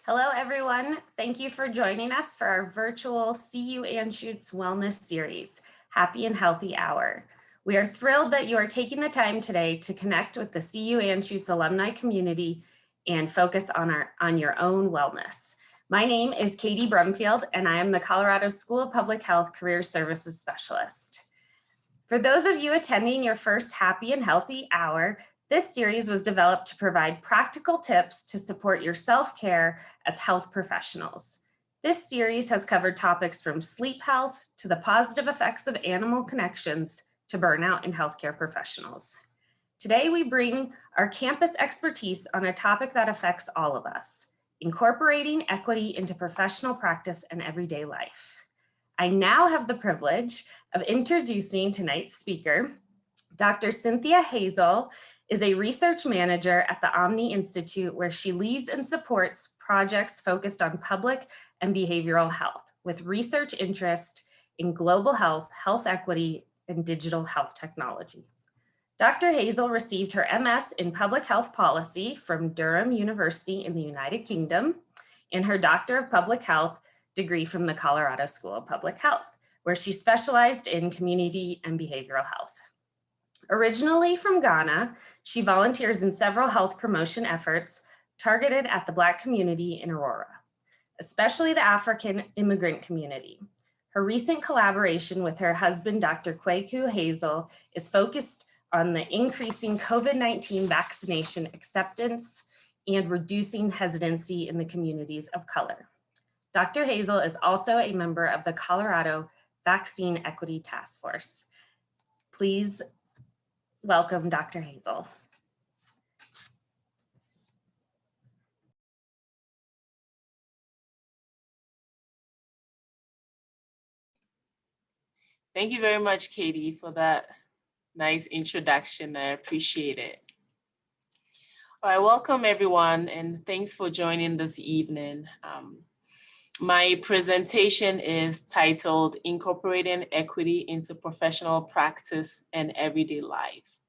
Hello, everyone. Thank you for joining us for our virtual CU Anschutz Wellness Series, Happy and Healthy Hour. We are thrilled that you are taking the time today to connect with the CU Anschutz alumni community and focus on your own wellness. My name is Katie Brumfield, and I am the Colorado School of Public Health Career Services Specialist. For those of you attending your first Happy and Healthy Hour, this series was developed to provide practical tips to support your self-care as health professionals. This series has covered topics from sleep health to the positive effects of animal connections to burnout in healthcare professionals. Today, we bring our campus expertise on a topic that affects all of us, incorporating equity into professional practice and everyday life. I now have the privilege of introducing tonight's speaker. Dr. Cynthia Hazel is a research manager at the Omni Institute, where she leads and supports projects focused on public and behavioral health with research interest in global health, health equity, and digital health technology. Dr. Hazel received her MS in Public Health Policy from Durham University in the United Kingdom and her Doctor of Public Health degree from the Colorado School of Public Health, where she specialized in community and behavioral health. Originally from Ghana, she volunteers in several health promotion efforts targeted at the Black community in Aurora, especially the African immigrant community. Her recent collaboration with her husband, Dr. Kwaku Hazel, is focused on the increasing COVID-19 vaccination acceptance and reducing hesitancy in the communities of color. Dr. Hazel is also a member of the Colorado Vaccine Equity Task Force. Please welcome Dr. Hazel. Thank you very much, Katie, for that nice introduction. I appreciate it. All right, welcome everyone, and thanks for joining this evening. My presentation is titled Incorporating Equity into Professional Practice and Everyday Life.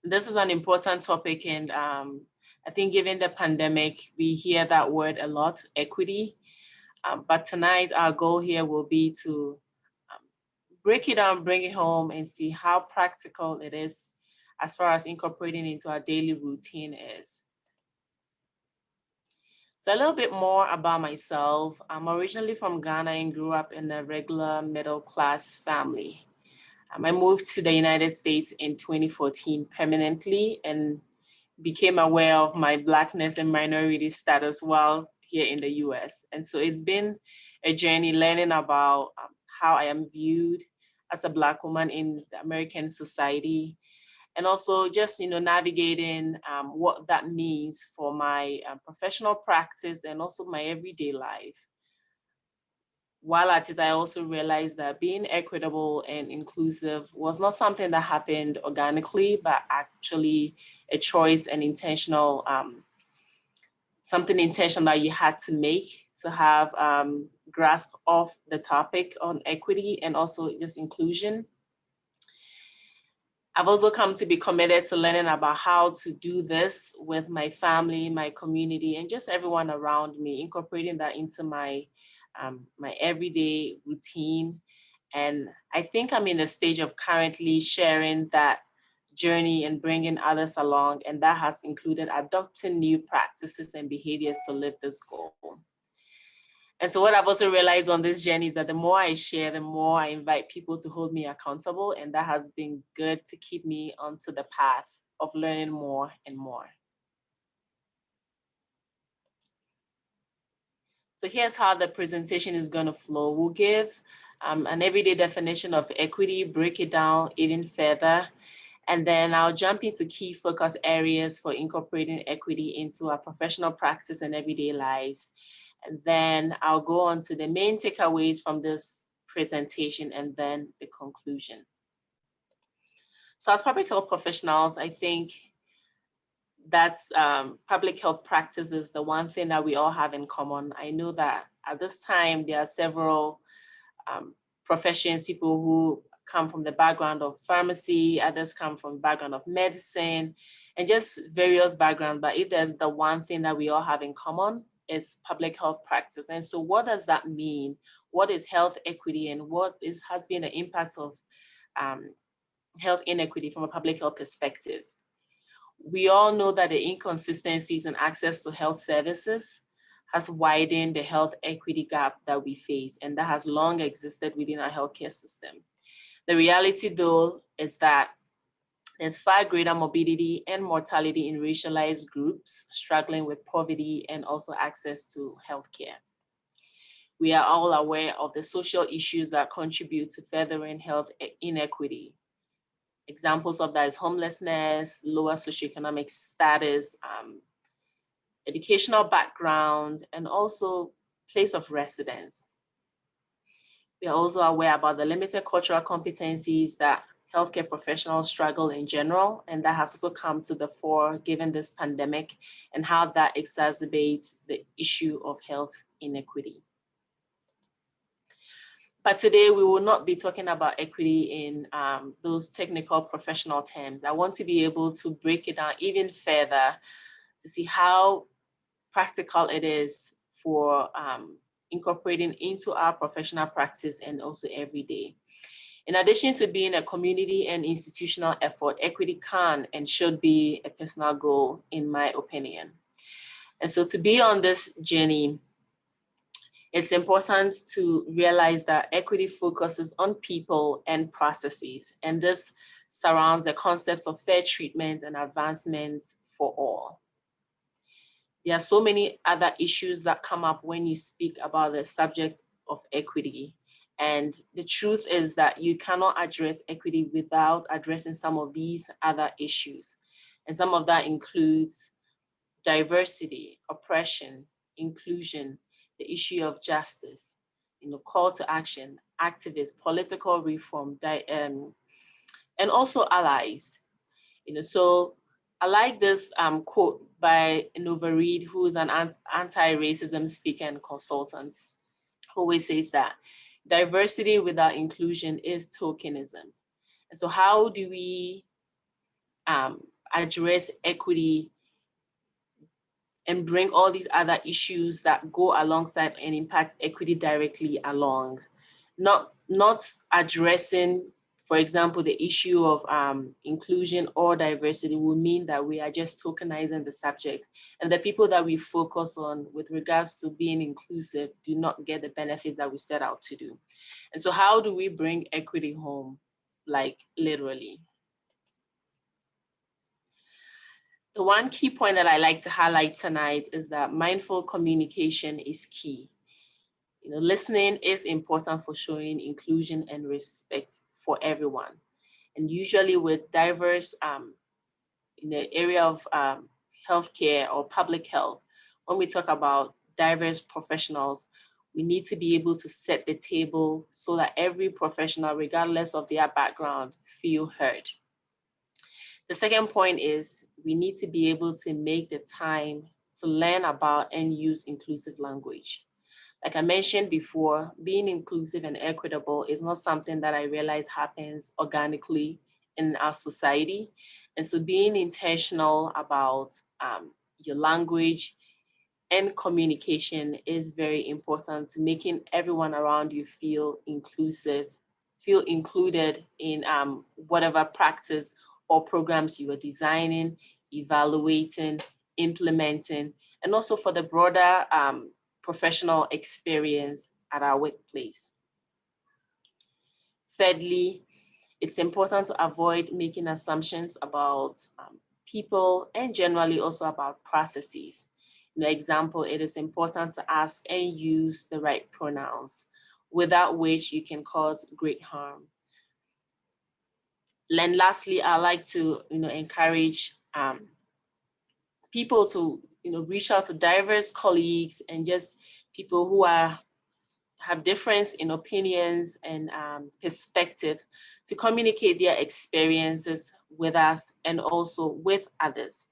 This is an important topic, and I think given the pandemic, we hear that word a lot, equity. But tonight, our goal here will be to break it down, bring it home, and see how practical it is as far as incorporating into our daily routine is. So a little bit more about myself. I'm originally from Ghana and grew up in a regular middle-class family. I moved to the United States in 2014 permanently and became aware of my Blackness and minority status while here in the US. And so it's been a journey learning about how I am viewed as a Black woman in the American society, and also just navigating what that means for my professional practice and also my everyday life. While at it, I also realized that being equitable and inclusive was not something that happened organically, but actually a choice and intentional, something intentional that you had to make to have grasp of the topic on equity and also just inclusion. I've also come to be committed to learning about how to do this with my family, my community, and just everyone around me, incorporating that into my my everyday routine. And I think I'm in the stage of currently sharing that journey and bringing others along. And that has included adopting new practices and behaviors to live this goal. And so what I've also realized on this journey is that the more I share, the more I invite people to hold me accountable. And that has been good to keep me onto the path of learning more and more. So here's how the presentation is going to flow. We'll give an everyday definition of equity, break it down even further, and then I'll jump into key focus areas for incorporating equity into our professional practice and everyday lives. And then I'll go on to the main takeaways from this presentation and then the conclusion. So as public health professionals, I think that's public health practice is the one thing that we all have in common. I know that at this time, there are several professions, people who come from the background of pharmacy, others come from the background of medicine, and just various backgrounds. But if there's the one thing that we all have in common, is public health practice. And so what does that mean? What is health equity, and has been the impact of health inequity from a public health perspective? We all know that the inconsistencies in access to health services has widened the health equity gap that we face, and that has long existed within our healthcare system. The reality, though, is that there's far greater morbidity and mortality in racialized groups struggling with poverty and also access to healthcare. We are all aware of the social issues that contribute to furthering health inequity. Examples of that is homelessness, lower socioeconomic status, educational background, and also place of residence. We are also aware about the limited cultural competencies that healthcare professionals struggle in general, and that has also come to the fore given this pandemic and how that exacerbates the issue of health inequity. But today we will not be talking about equity in those technical professional terms. I want to be able to break it down even further to see how practical it is for incorporating into our professional practice and also every day. In addition to being a community and institutional effort, equity can and should be a personal goal, in my opinion. And so to be on this journey, it's important to realize that equity focuses on people and processes, and this surrounds the concepts of fair treatment and advancement for all. There are so many other issues that come up when you speak about the subject of equity. And the truth is that you cannot address equity without addressing some of these other issues. And some of that includes diversity, oppression, inclusion, the issue of justice, call to action, activists, political reform, and also allies. So I like this quote by Nova Reid, who is an anti-racism speaker and consultant, who always says that diversity without inclusion is tokenism. And so how do we address equity and bring all these other issues that go alongside and impact equity directly along? Not addressing, for example, the issue of inclusion or diversity will mean that we are just tokenizing the subject, and the people that we focus on with regards to being inclusive do not get the benefits that we set out to do. And so how do we bring equity home, like literally? The one key point that I like to highlight tonight is that mindful communication is key. Listening is important for showing inclusion and respect for everyone. And usually with diverse, in the area of healthcare or public health, when we talk about diverse professionals, we need to be able to set the table so that every professional, regardless of their background, feel heard. The second point is we need to be able to make the time to learn about and use inclusive language. Like I mentioned before, being inclusive and equitable is not something that I realize happens organically in our society. And so being intentional about your language and communication is very important to making everyone around you feel inclusive, feel included in whatever practice or programs you are designing, evaluating, implementing, and also for the broader professional experience at our workplace. Thirdly, it's important to avoid making assumptions about people and generally also about processes. Example, it is important to ask and use the right pronouns, without which you can cause great harm. And lastly, I like to encourage people to reach out to diverse colleagues and just people who have difference in opinions and perspectives to communicate their experiences with us and also with others.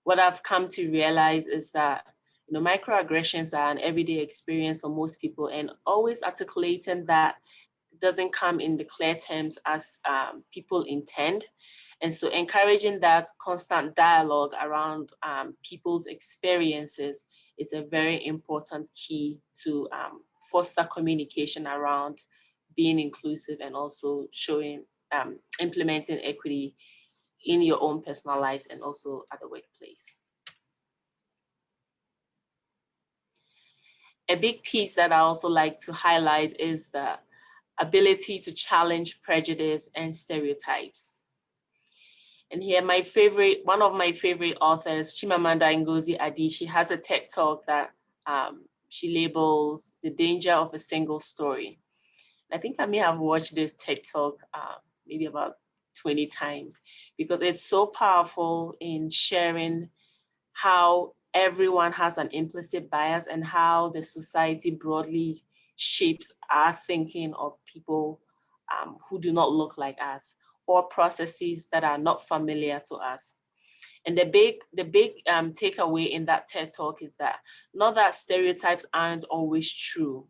What I've come to realize is that microaggressions are an everyday experience for most people, and always articulating that doesn't come in the clear terms as people intend. And so encouraging that constant dialogue around people's experiences is a very important key to foster communication around being inclusive and also showing, implementing equity in your own personal lives and also at the workplace. A big piece that I also like to highlight is the ability to challenge prejudice and stereotypes. And here, one of my favorite authors, Chimamanda Ngozi Adichie, has a TED Talk that she labels "The Danger of a Single Story." I think I may have watched this TED Talk maybe about 20 times because it's so powerful in sharing how everyone has an implicit bias and how the society broadly shapes our thinking of people who do not look like us or processes that are not familiar to us. And the big takeaway in that TED Talk is that not that stereotypes aren't always true,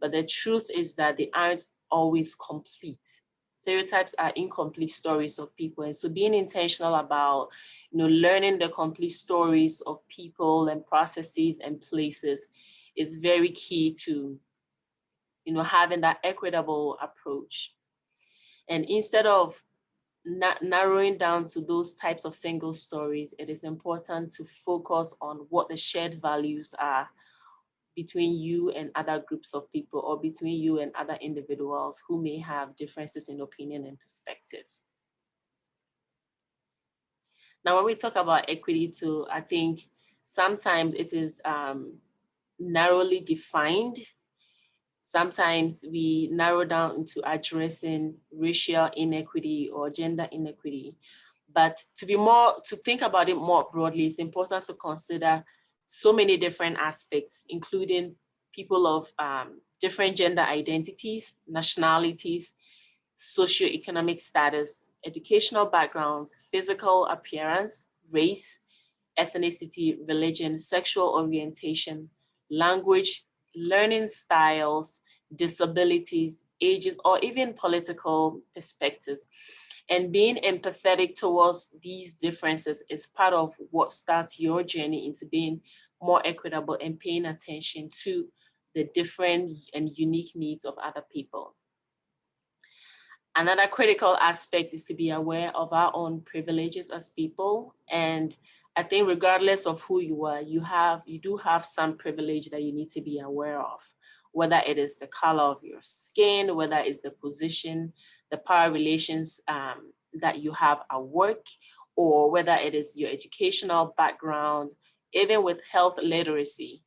but the truth is that they aren't always complete. Stereotypes are incomplete stories of people. And so being intentional about, learning the complete stories of people and processes and places is very key to, having that equitable approach. And instead of narrowing down to those types of single stories, it is important to focus on what the shared values are between you and other groups of people or between you and other individuals who may have differences in opinion and perspectives. Now, when we talk about equity too, I think sometimes it is narrowly defined. Sometimes we narrow down into addressing racial inequity or gender inequity. But to think about it more broadly, it's important to consider so many different aspects, including people of different gender identities, nationalities, socioeconomic status, educational backgrounds, physical appearance, race, ethnicity, religion, sexual orientation, language, learning styles, disabilities, ages, or even political perspectives. And being empathetic towards these differences is part of what starts your journey into being more equitable and paying attention to the different and unique needs of other people. Another critical aspect is to be aware of our own privileges as people. And I think regardless of who you are, you do have some privilege that you need to be aware of, whether it is the color of your skin, whether it's the position, the power relations that you have at work, or whether it is your educational background, even with health literacy.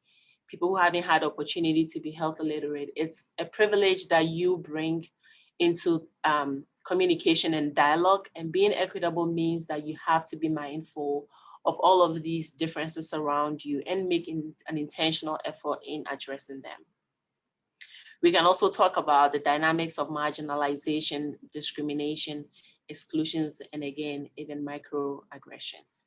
People who haven't had opportunity to be health literate, it's a privilege that you bring into communication and dialogue. And being equitable means that you have to be mindful of all of these differences around you and making an intentional effort in addressing them. We can also talk about the dynamics of marginalization, discrimination, exclusions, and again, even microaggressions.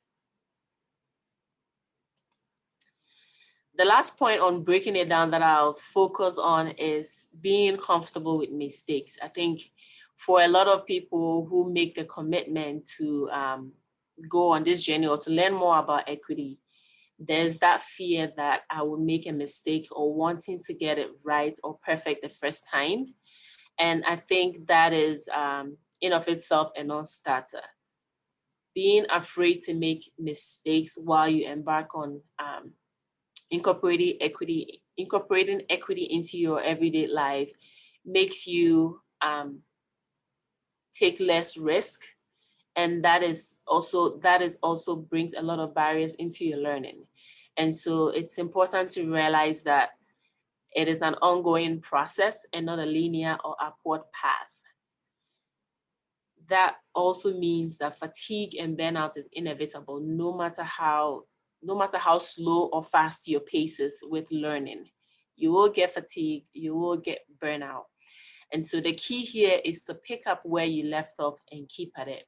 The last point on breaking it down that I'll focus on is being comfortable with mistakes. I think for a lot of people who make the commitment to go on this journey or to learn more about equity, there's that fear that I will make a mistake or wanting to get it right or perfect the first time. And I think that is in of itself a non-starter. Being afraid to make mistakes while you embark on incorporating equity into your everyday life makes you take less risk, and that is also brings a lot of barriers into your learning. And so it's important to realize that it is an ongoing process and not a linear or upward path. That also means that fatigue and burnout is inevitable, no matter how slow or fast your pace is with learning. You will get fatigued, you will get burnout. And so the key here is to pick up where you left off and keep at it.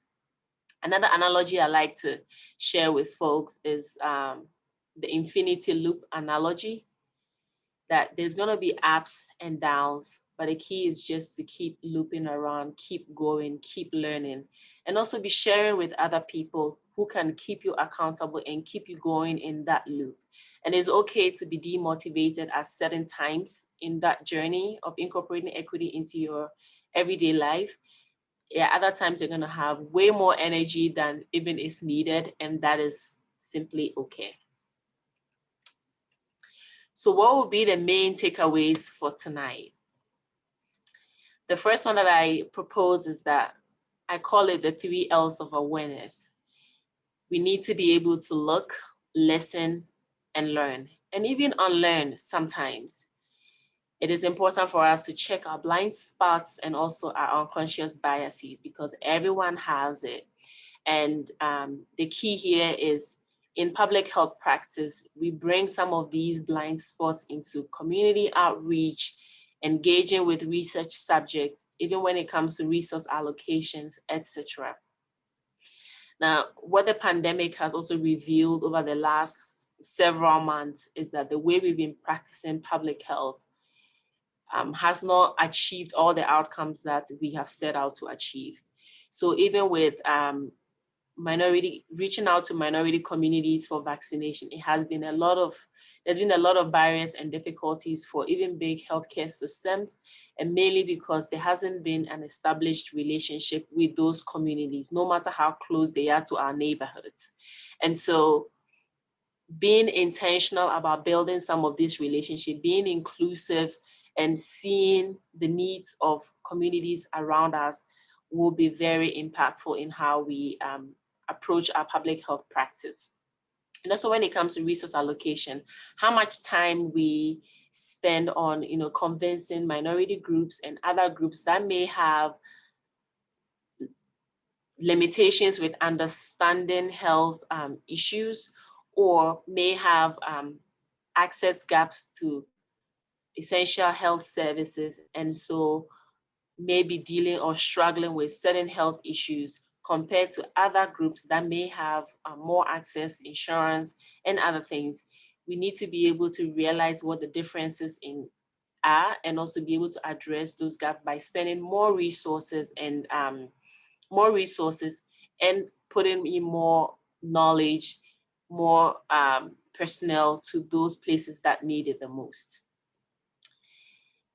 Another analogy I like to share with folks is the infinity loop analogy, that there's going to be ups and downs, but the key is just to keep looping around, keep going, keep learning, and also be sharing with other people who can keep you accountable and keep you going in that loop. And it's okay to be demotivated at certain times in that journey of incorporating equity into your everyday life. Yeah, other times you're gonna have way more energy than even is needed, and that is simply okay. So what will be the main takeaways for tonight? The first one that I propose is that I call it the 3 L's of awareness. We need to be able to look, listen, and learn, and even unlearn sometimes. It is important for us to check our blind spots and also our unconscious biases, because everyone has it. And the key here is, in public health practice, we bring some of these blind spots into community outreach, engaging with research subjects, even when it comes to resource allocations, etc. Now, what the pandemic has also revealed over the last several months is that the way we've been practicing public health has not achieved all the outcomes that we have set out to achieve. So even with reaching out to minority communities for vaccination, there's been a lot of barriers and difficulties for even big healthcare systems, and mainly because there hasn't been an established relationship with those communities, no matter how close they are to our neighborhoods. And so being intentional about building some of this relationship, being inclusive, and seeing the needs of communities around us will be very impactful in how we approach our public health practice. And also when it comes to resource allocation, how much time we spend on convincing minority groups and other groups that may have limitations with understanding health issues, or may have access gaps to essential health services, and so may be dealing or struggling with certain health issues compared to other groups that may have more access, insurance, and other things. We need to be able to realize what the differences are, and also be able to address those gaps by spending more resources and putting in more knowledge, more personnel to those places that need it the most.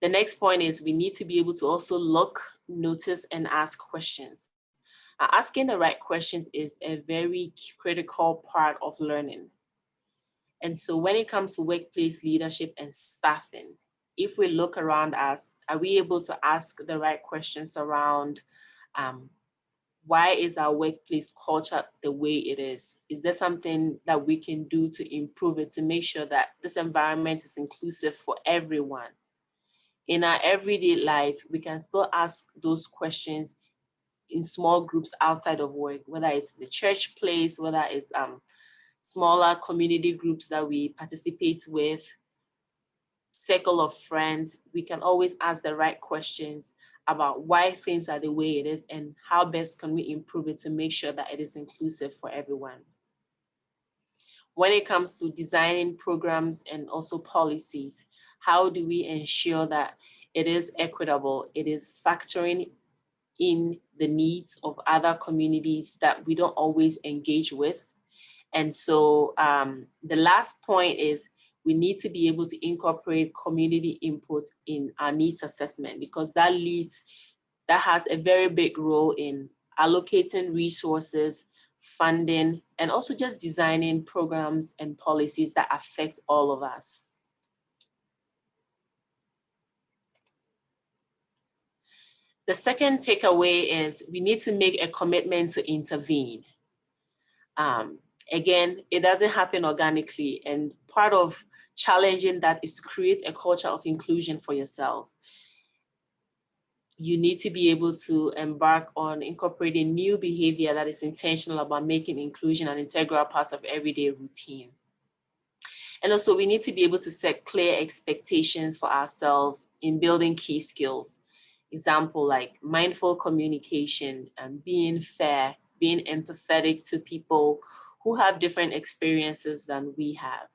The next point is we need to be able to also look, notice, and ask questions. Asking the right questions is a very critical part of learning. And so when it comes to workplace leadership and staffing, if we look around us, are we able to ask the right questions around why is our workplace culture the way it is? Is there something that we can do to improve it, to make sure that this environment is inclusive for everyone? In our everyday life, we can still ask those questions in small groups outside of work, whether it's the church place, whether it's smaller community groups that we participate with, circle of friends. We can always ask the right questions about why things are the way it is and how best can we improve it to make sure that it is inclusive for everyone. When it comes to designing programs and also policies, how do we ensure that it is equitable, it is factoring in the needs of other communities that we don't always engage with? And so the last point is we need to be able to incorporate community input in our needs assessment, because that has a very big role in allocating resources, funding, and also just designing programs and policies that affect all of us. The second takeaway is we need to make a commitment to intervene. Again, it doesn't happen organically, and part of challenging that is to create a culture of inclusion for yourself. You need to be able to embark on incorporating new behavior that is intentional about making inclusion an integral part of everyday routine. And also, we need to be able to set clear expectations for ourselves in building key skills. Example like mindful communication and being fair, being empathetic to people who have different experiences than we have.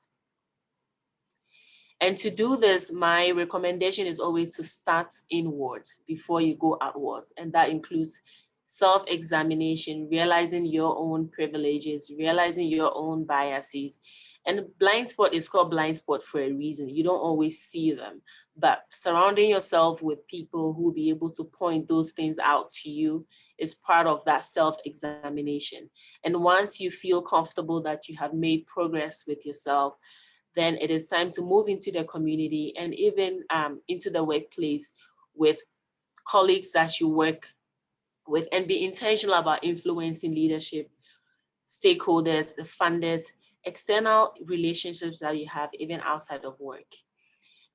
And to do this, my recommendation is always to start inwards before you go outwards. And that includes self-examination, realizing your own privileges, realizing your own biases. And blind spot is called blind spot for a reason. You don't always see them, but surrounding yourself with people who will be able to point those things out to you is part of that self-examination. And once you feel comfortable that you have made progress with yourself, then it is time to move into the community and even into the workplace with colleagues that you work with, and be intentional about influencing leadership, stakeholders, the funders, external relationships that you have even outside of work.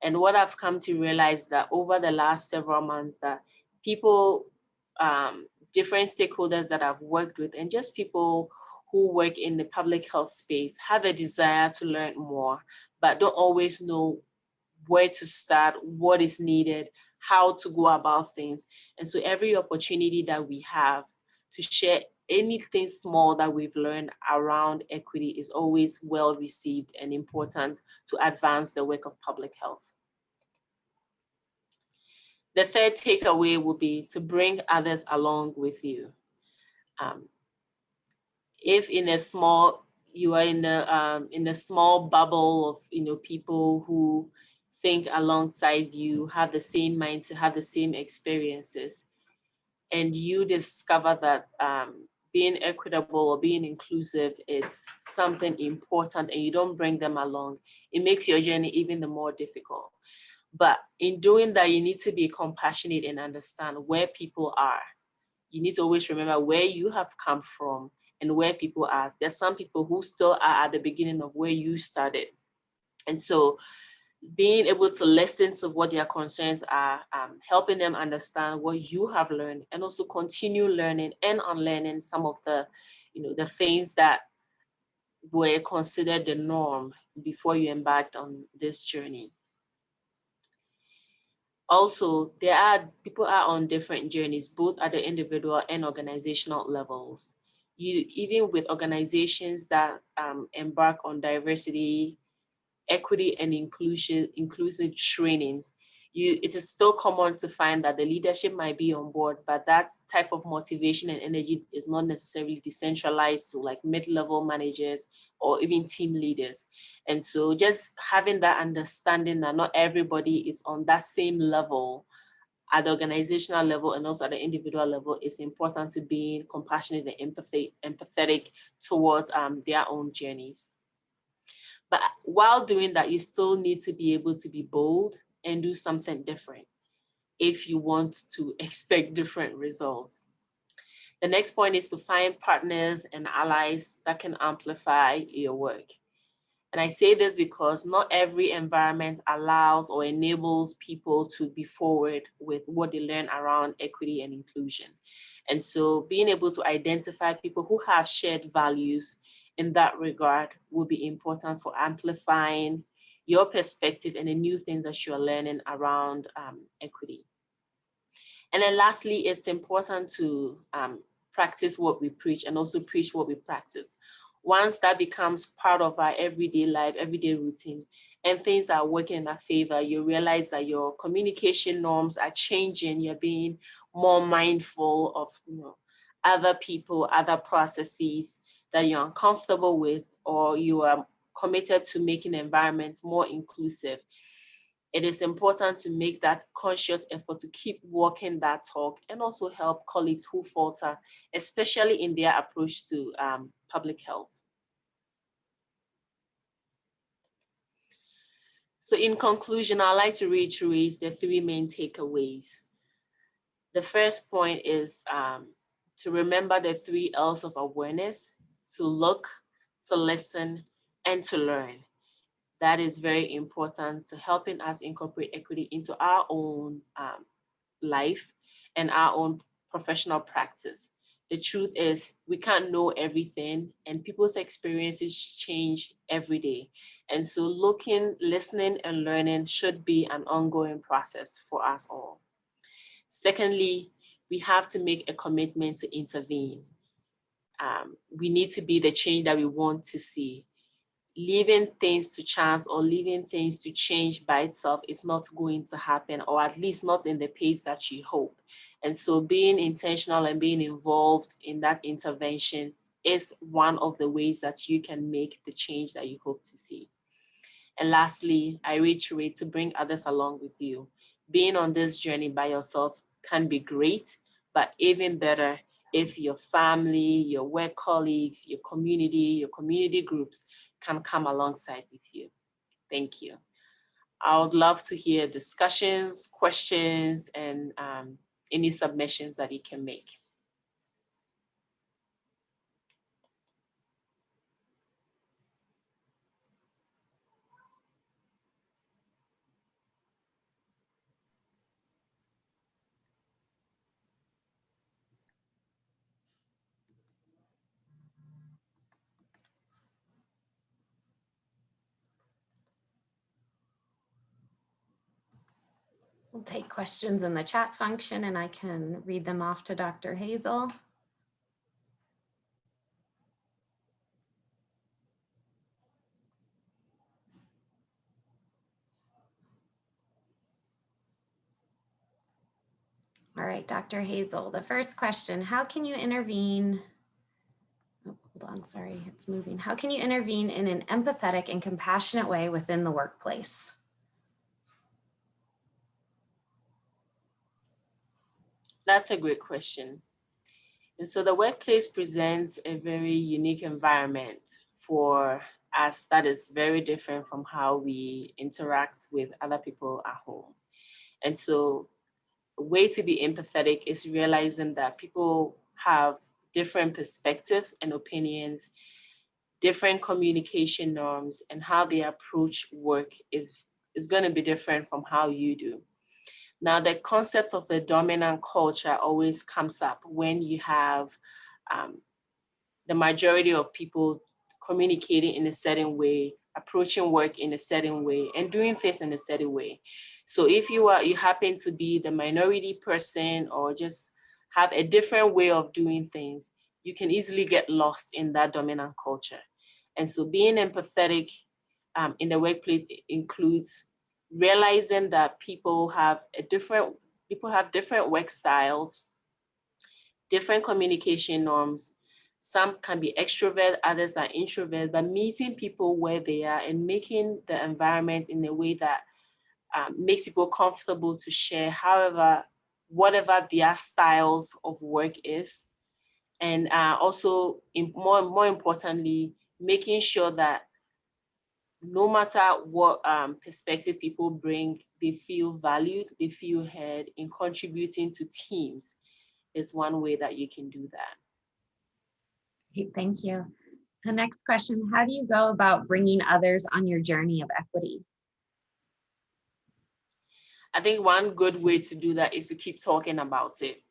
And what I've come to realize that over the last several months, that people, different stakeholders that I've worked with, and just people who work in the public health space have a desire to learn more, but don't always know where to start, what is needed, how to go about things. And so every opportunity that we have to share anything small that we've learned around equity is always well received and important to advance the work of public health. The third takeaway will be to bring others along with you. If in a small, you are in a small bubble of people who think alongside you, have the same mindset, have the same experiences, and you discover that being equitable or being inclusive is something important, and you don't bring them along, it makes your journey even the more difficult. But in doing that, you need to be compassionate and understand where people are. You need to always remember where you have come from and where people are. There's some people who still are at the beginning of where you started. And so being able to listen to what their concerns are, helping them understand what you have learned, and also continue learning and unlearning some of the, the things that were considered the norm before you embarked on this journey. Also, people are on different journeys, both at the individual and organizational levels. Even with organizations that embark on diversity, equity, and inclusive trainings, it is still common to find that the leadership might be on board, but that type of motivation and energy is not necessarily decentralized to like mid-level managers or even team leaders. And so just having that understanding that not everybody is on that same level at the organizational level and also at the individual level is important to being compassionate and empathetic towards their own journeys. But while doing that, you still need to be able to be bold and do something different if you want to expect different results. The next point is to find partners and allies that can amplify your work. And I say this because not every environment allows or enables people to be forward with what they learn around equity and inclusion. And so being able to identify people who have shared values in that regard will be important for amplifying your perspective and the new things that you're learning around equity. And then lastly, it's important to practice what we preach and also preach what we practice. Once that becomes part of our everyday life, everyday routine, and things are working in our favor, you realize that your communication norms are changing. You're being more mindful of other people, other processes that you're uncomfortable with, or you are committed to making environments more inclusive. It is important to make that conscious effort to keep walking that talk and also help colleagues who falter, especially in their approach to public health. So in conclusion, I'd like to reiterate the three main takeaways. The first point is to remember the 3 L's of awareness: to look, to listen, and to learn. That is very important to helping us incorporate equity into our own life and our own professional practice. The truth is we can't know everything, and people's experiences change every day. And so looking, listening, and learning should be an ongoing process for us all. Secondly, we have to make a commitment to intervene. We need to be the change that we want to see. leaving things to chance or leaving things to change by itself is not going to happen, or at least not in the pace that you hope. And so being intentional and being involved in that intervention is one of the ways that you can make the change that you hope to see. And lastly, I reiterate to bring others along with you. Being on this journey by yourself can be great, but even better if your family, your work colleagues, your community groups can come alongside with you. Thank you. I would love to hear discussions, questions, and any submissions that you can make. We'll take questions in the chat function and I can read them off to Dr. Hazel. All right, Dr. Hazel, the first question, how can you intervene? Oh, hold on, sorry, it's moving. How can you intervene in an empathetic and compassionate way within the workplace? That's a great question. And so the workplace presents a very unique environment for us that is very different from how we interact with other people at home. And so a way to be empathetic is realizing that people have different perspectives and opinions, different communication norms, and how they approach work is going to be different from how you do. Now, the concept of the dominant culture always comes up when you have the majority of people communicating in a certain way, approaching work in a certain way, and doing things in a certain way. So if you happen to be the minority person or just have a different way of doing things, you can easily get lost in that dominant culture. And so being empathetic in the workplace includes realizing that people have different work styles, different communication norms. Some can be extrovert, others are introvert, but meeting people where they are and making the environment in a way that makes people comfortable to share whatever their styles of work is. And also more importantly, making sure that no matter what perspective people bring, they feel valued, they feel heard in contributing to teams is one way that you can do that. Great, thank you. The next question, how do you go about bringing others on your journey of equity? I think one good way to do that is to keep talking about it,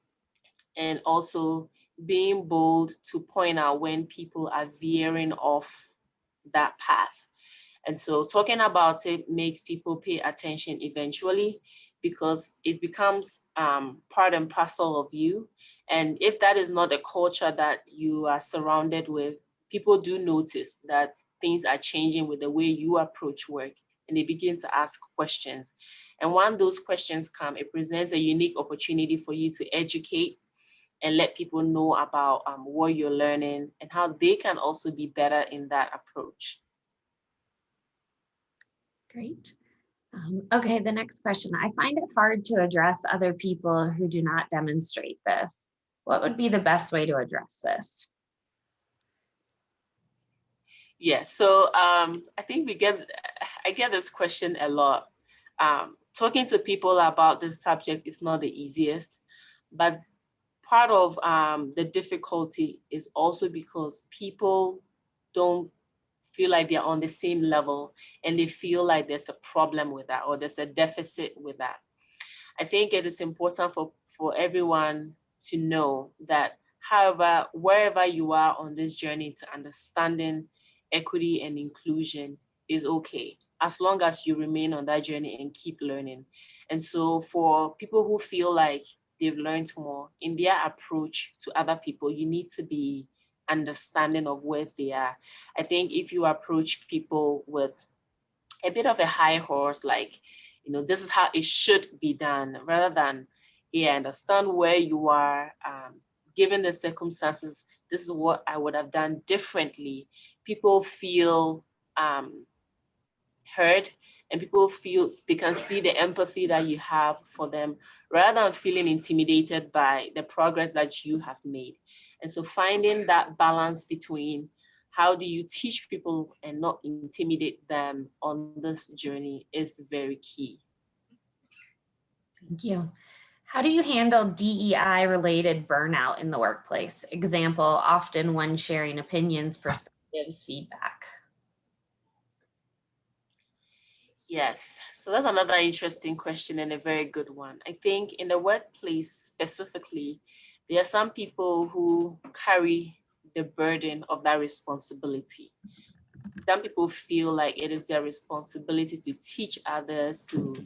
and also being bold to point out when people are veering off that path. And so talking about it makes people pay attention eventually, because it becomes part and parcel of you. And if that is not a culture that you are surrounded with, people do notice that things are changing with the way you approach work, and they begin to ask questions. And when those questions come, it presents a unique opportunity for you to educate and let people know about what you're learning and how they can also be better in that approach. Great. Okay, the next question. I find it hard to address other people who do not demonstrate this. What would be the best way to address this? Yes, so I think I get this question a lot. Talking to people about this subject is not the easiest, but part of the difficulty is also because people don't feel like they're on the same level, and they feel like there's a problem with that or there's a deficit with that. I think it is important for everyone to know that, however, wherever you are on this journey to understanding equity and inclusion is okay, as long as you remain on that journey and keep learning. And so for people who feel like they've learned more in their approach to other people, you need to be understanding of where they are. I think if you approach people with a bit of a high horse, like, this is how it should be done, rather than, yeah, I understand where you are, given the circumstances, this is what I would have done differently. People feel heard, and people feel they can see the empathy that you have for them, rather than feeling intimidated by the progress that you have made. And so finding that balance between how do you teach people and not intimidate them on this journey is very key. Thank you. How do you handle DEI-related burnout in the workplace? Example, often when sharing opinions, perspectives, feedback. Yes, so that's another interesting question and a very good one. I think in the workplace specifically, there are some people who carry the burden of that responsibility. Some people feel like it is their responsibility to teach others, to,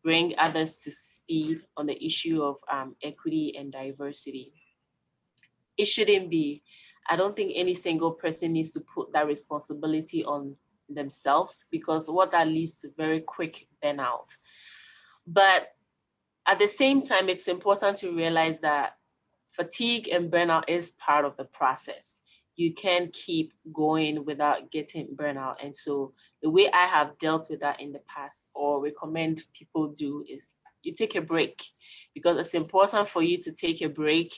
bring others to speed on the issue of equity and diversity. It shouldn't be. I don't think any single person needs to put that responsibility on themselves, because what that leads to very quick burnout. But at the same time, it's important to realize that fatigue and burnout is part of the process. You can't keep going without getting burnout. And so the way I have dealt with that in the past, or recommend people do, is you take a break, because it's important for you to take a break,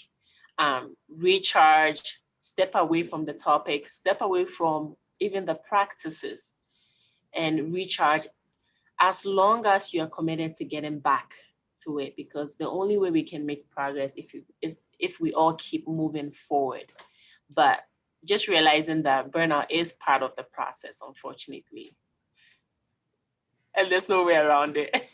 recharge, step away from the topic, step away from even the practices, and recharge, as long as you are committed to getting back to it, because the only way we can make progress is if we all keep moving forward. But just realizing that burnout is part of the process, unfortunately, and there's no way around it.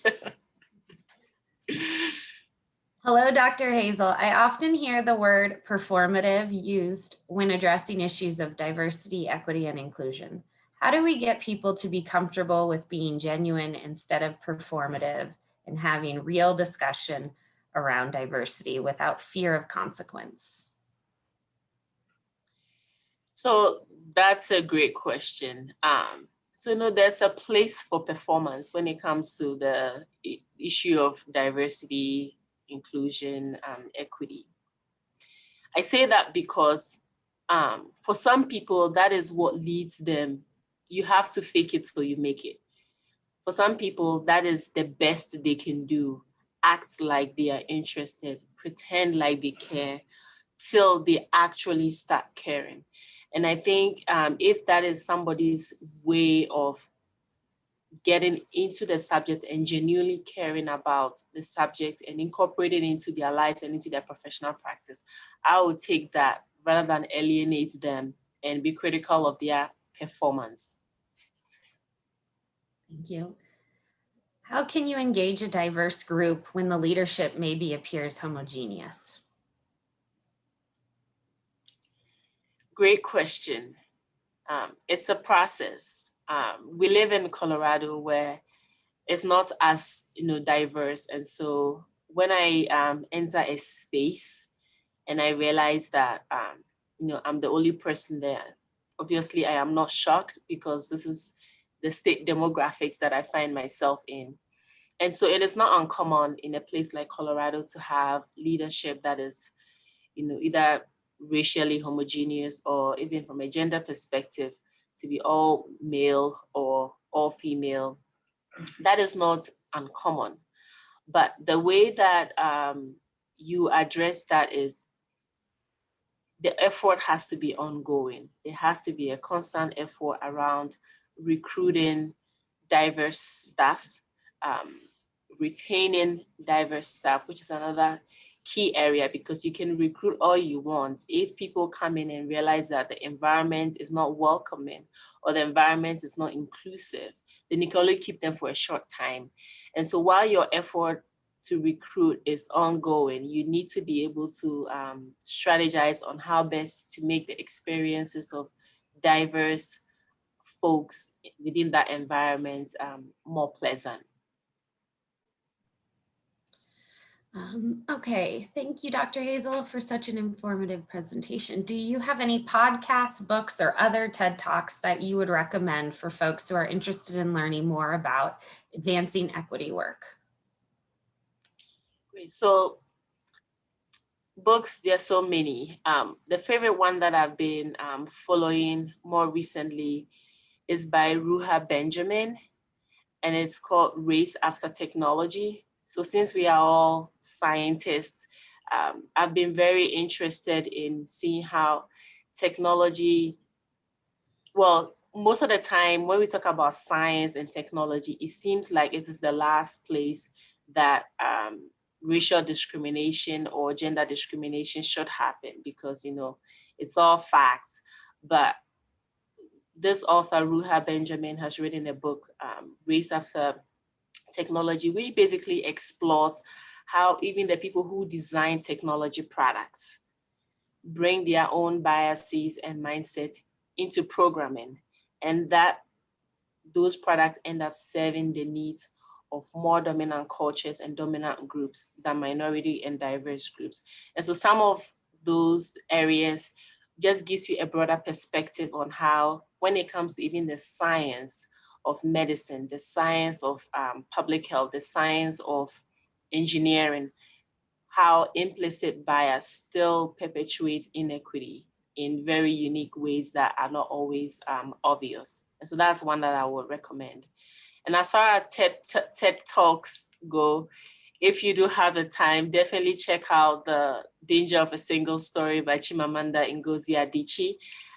Hello, Dr. Hazel. I often hear the word performative used when addressing issues of diversity, equity, and inclusion. How do we get people to be comfortable with being genuine instead of performative, and having real discussion around diversity without fear of consequence? So that's a great question. So there's a place for performance when it comes to the issue of diversity, inclusion, equity. I say that because for some people, that is what leads them. You have to fake it till you make it. For some people, that is the best they can do. Act like they are interested, pretend like they care, till they actually start caring. And I think if that is somebody's way of getting into the subject and genuinely caring about the subject and incorporating it into their lives and into their professional practice, I would take that rather than alienate them and be critical of their performance. Thank you. How can you engage a diverse group when the leadership maybe appears homogeneous? Great question. It's a process. We live in Colorado where it's not as diverse, and so when I enter a space and I realize that I'm the only person there, obviously I am not shocked, because this is the state demographics that I find myself in. And so it is not uncommon in a place like Colorado to have leadership that is either racially homogeneous, or even from a gender perspective, to be all male or all female. That is not uncommon. But the way that you address that is the effort has to be ongoing. There has to be a constant effort around recruiting diverse staff, retaining diverse staff, which is another key area, because you can recruit all you want. If people come in and realize that the environment is not welcoming, or the environment is not inclusive, then you can only keep them for a short time. And so while your effort to recruit is ongoing, you need to be able to strategize on how best to make the experiences of diverse folks within that environment more pleasant. Okay, thank you, Dr. Hazel, for such an informative presentation. Do you have any podcasts, books, or other TED Talks that you would recommend for folks who are interested in learning more about advancing equity work? Great. So books, there's so many. The favorite one that I've been following more recently is by Ruha Benjamin, and it's called Race After Technology. So since we are all scientists, I've been very interested in seeing how technology, well, most of the time when we talk about science and technology, it seems like it is the last place that racial discrimination or gender discrimination should happen, because, you know, it's all facts. But this author, Ruha Benjamin, has written a book, Race After Technology, which basically explores how even the people who design technology products bring their own biases and mindset into programming, and that those products end up serving the needs of more dominant cultures and dominant groups than minority and diverse groups. And so some of those areas just gives you a broader perspective on how, when it comes to even the science of medicine, the science of public health, the science of engineering, how implicit bias still perpetuates inequity in very unique ways that are not always obvious. And so that's one that I would recommend. And as far as TED Talks go, if you do have the time, definitely check out The Danger of a Single Story by Chimamanda Ngozi Adichie.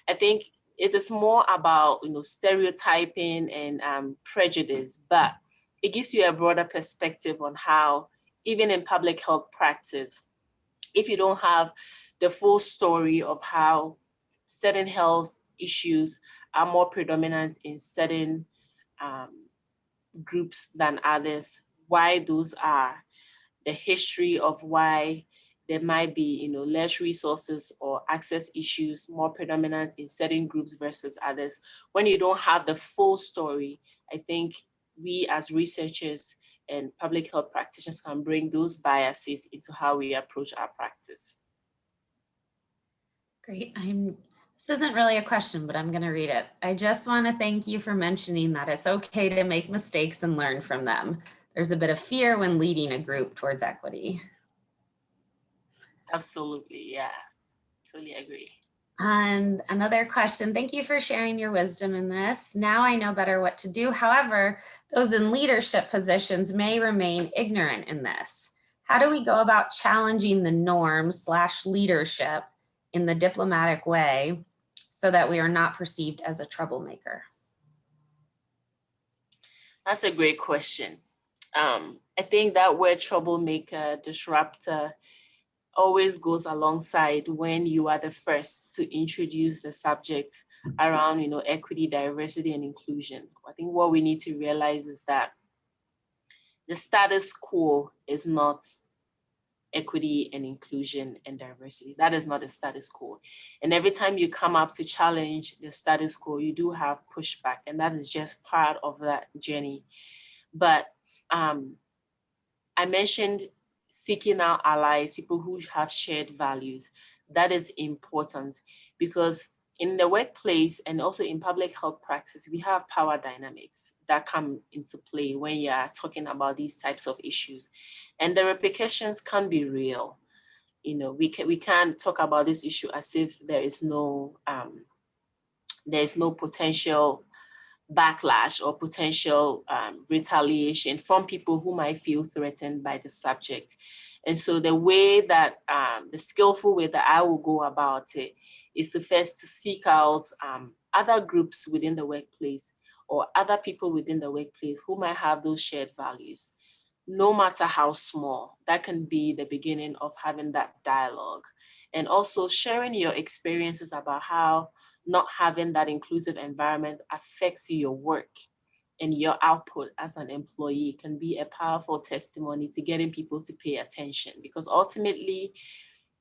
I think it is more about, you know, stereotyping and prejudice, but it gives you a broader perspective on how, even in public health practice, if you don't have the full story of how certain health issues are more predominant in certain groups than others, why those are, the history of why there might be, you know, less resources or access issues more predominant in certain groups versus others. When you don't have the full story, I think we as researchers and public health practitioners can bring those biases into how we approach our practice. Great. This isn't really a question, but I'm going to read it. I just want to thank you for mentioning that it's okay to make mistakes and learn from them. There's a bit of fear when leading a group towards equity. Absolutely, yeah, totally agree. And another question, thank you for sharing your wisdom in this. Now I know better what to do. However, those in leadership positions may remain ignorant in this. How do we go about challenging the norms / leadership in the diplomatic way so that we are not perceived as a troublemaker? That's a great question. I think that word troublemaker, disruptor, always goes alongside when you are the first to introduce the subject around, you know, equity, diversity, and inclusion. I think what we need to realize is that the status quo is not equity and inclusion and diversity. That is not the status quo. And every time you come up to challenge the status quo, you do have pushback, and that is just part of that journey. But I mentioned seeking out allies, people who have shared values. That is important because in the workplace and also in public health practice, we have power dynamics that come into play when you are talking about these types of issues. And the repercussions can be real. You know, we can't talk about this issue as if there is no potential backlash or potential retaliation from people who might feel threatened by the subject. And so the way that, the skillful way that I will go about it is to first to seek out other groups within the workplace or other people within the workplace who might have those shared values, no matter how small. That can be the beginning of having that dialogue. And also sharing your experiences about how not having that inclusive environment affects your work and your output as an employee can be a powerful testimony to getting people to pay attention, because ultimately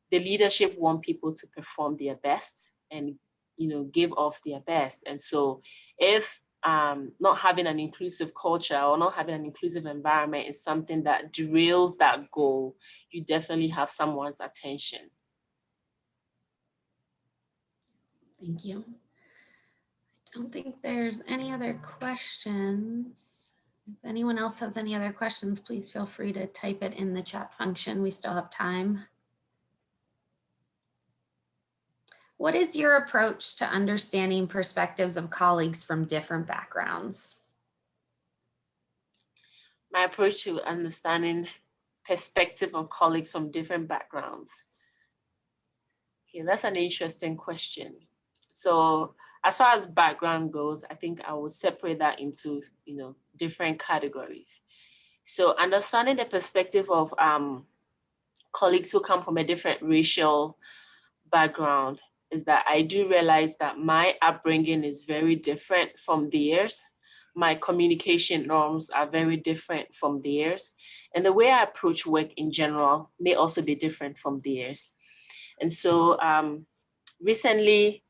the leadership want people to perform their best and, you know, give off their best. And so if not having an inclusive culture or not having an inclusive environment is something that derails that goal, you definitely have someone's attention. Thank you. I don't think there's any other questions. If anyone else has any other questions, please feel free to type it in the chat function. We still have time. What is your approach to understanding perspectives of colleagues from different backgrounds? My approach to understanding perspective of colleagues from different backgrounds. Okay, that's an interesting question. So as far as background goes, I think I will separate that into, different categories. So understanding the perspective of colleagues who come from a different racial background is that I do realize that my upbringing is very different from theirs. My communication norms are very different from theirs. And the way I approach work in general may also be different from theirs. And so recently,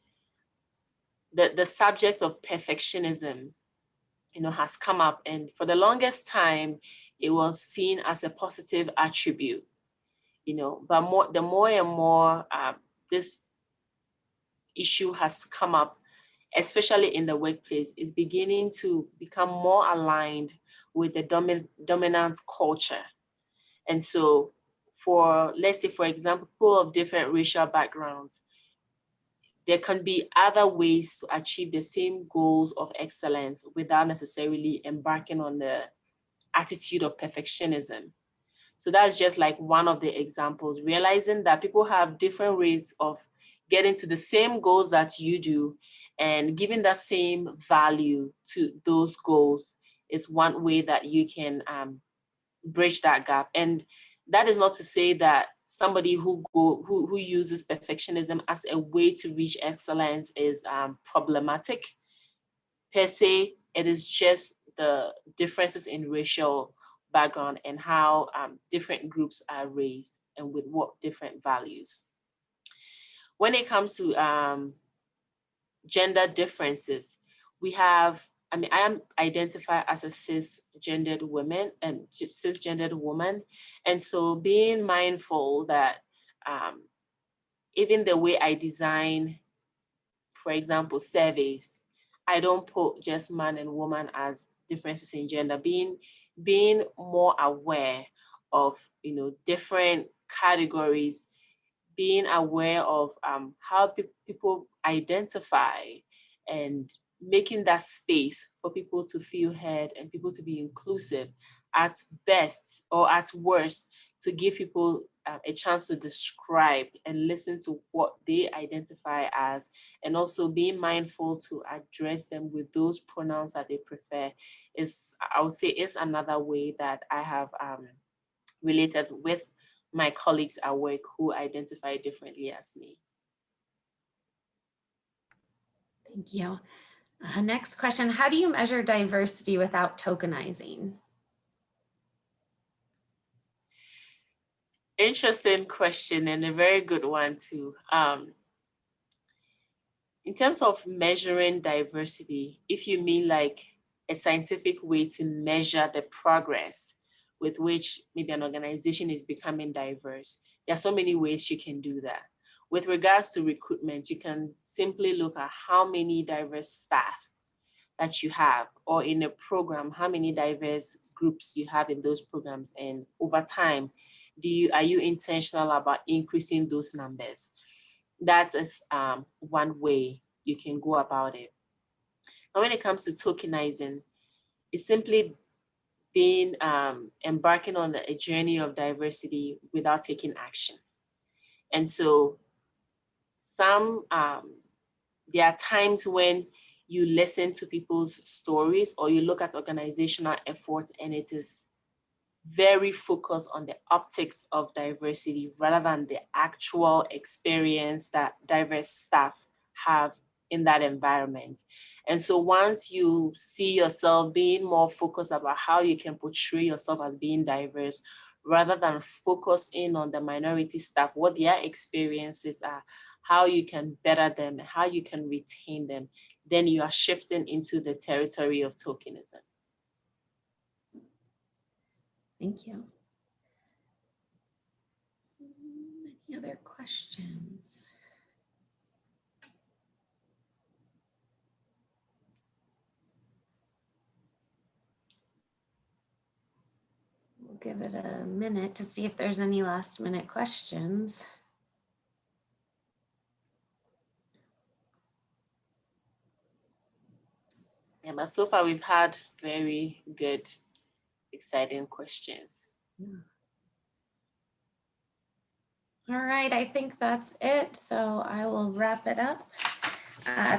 the subject of perfectionism, has come up. And for the longest time, it was seen as a positive attribute, but the more and more this issue has come up, especially in the workplace, is beginning to become more aligned with the dominant culture. And so let's say, for example, people of different racial backgrounds, there can be other ways to achieve the same goals of excellence without necessarily embarking on the attitude of perfectionism. So that's just like one of the examples, realizing that people have different ways of getting to the same goals that you do, and giving that same value to those goals is one way that you can bridge that gap. And that is not to say that somebody who uses perfectionism as a way to reach excellence is problematic per se. It is just the differences in racial background and how different groups are raised and with what different values. When it comes to gender differences, I am identified as a cisgendered woman, and so being mindful that even the way I design, for example, surveys, I don't put just man and woman as differences in gender. Being more aware of different categories, being aware of how people identify, and making that space for people to feel heard and people to be inclusive at best or at worst, to give people a chance to describe and listen to what they identify as, and also being mindful to address them with those pronouns that they prefer is another way that I have related with my colleagues at work who identify differently as me. Thank you. Next question, how do you measure diversity without tokenizing? Interesting question, and a very good one too. In terms of measuring diversity, if you mean like a scientific way to measure the progress with which maybe an organization is becoming diverse, there are so many ways you can do that. With regards to recruitment, you can simply look at how many diverse staff that you have, or in a program, how many diverse groups you have in those programs, and over time, are you intentional about increasing those numbers? That is one way you can go about it. Now, when it comes to tokenizing, it's simply being embarking on a journey of diversity without taking action. And so there are times when you listen to people's stories or you look at organizational efforts and it is very focused on the optics of diversity rather than the actual experience that diverse staff have in that environment. And so once you see yourself being more focused about how you can portray yourself as being diverse, rather than focus in on the minority staff, what their experiences are, how you can better them, how you can retain them, then you are shifting into the territory of tokenism. Thank you. Any other questions? We'll give it a minute to see if there's any last minute questions. Yeah, but so far we've had very good, exciting questions. Yeah. All right, I think that's it. So I will wrap it up.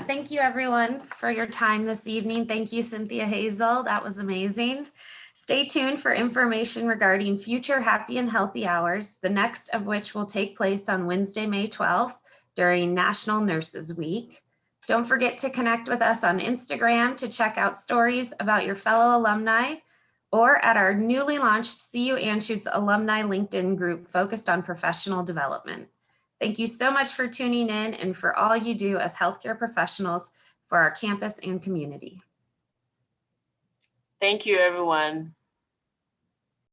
Thank you everyone for your time this evening. Thank you, Cynthia Hazel. That was amazing. Stay tuned for information regarding future happy and healthy hours, the next of which will take place on Wednesday, May 12th during National Nurses Week. Don't forget to connect with us on Instagram to check out stories about your fellow alumni, or at our newly launched CU Anschutz Alumni LinkedIn group focused on professional development. Thank you so much for tuning in and for all you do as healthcare professionals for our campus and community. Thank you, everyone.